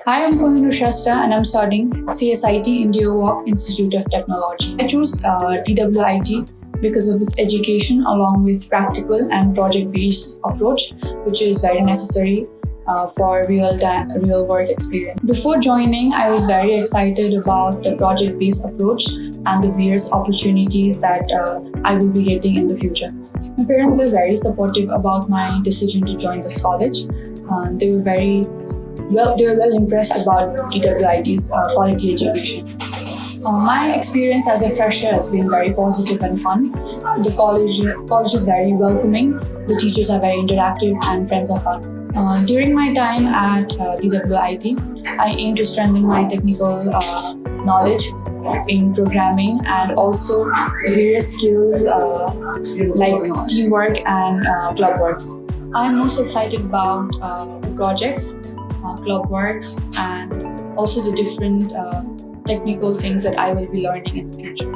Hi, I'm Kohinoor Shrestha and I'm studying CSIT in Deerwalk Institute of Technology. I chose DWIT because of its education along with practical and project-based approach, which is very necessary for real world experience. Before joining, I was very excited about the project-based approach and the various opportunities that I will be getting in the future. My parents were very supportive about my decision to join this college. They were well impressed about DWIT's quality education. My experience as a fresher has been very positive and fun. The college is very welcoming. The teachers are very interactive and friends are fun. During my time at DWIT, I aim to strengthen my technical knowledge in programming and also various skills like teamwork and club works. I'm most excited about the projects, club works, and also the different technical things that I will be learning in the future.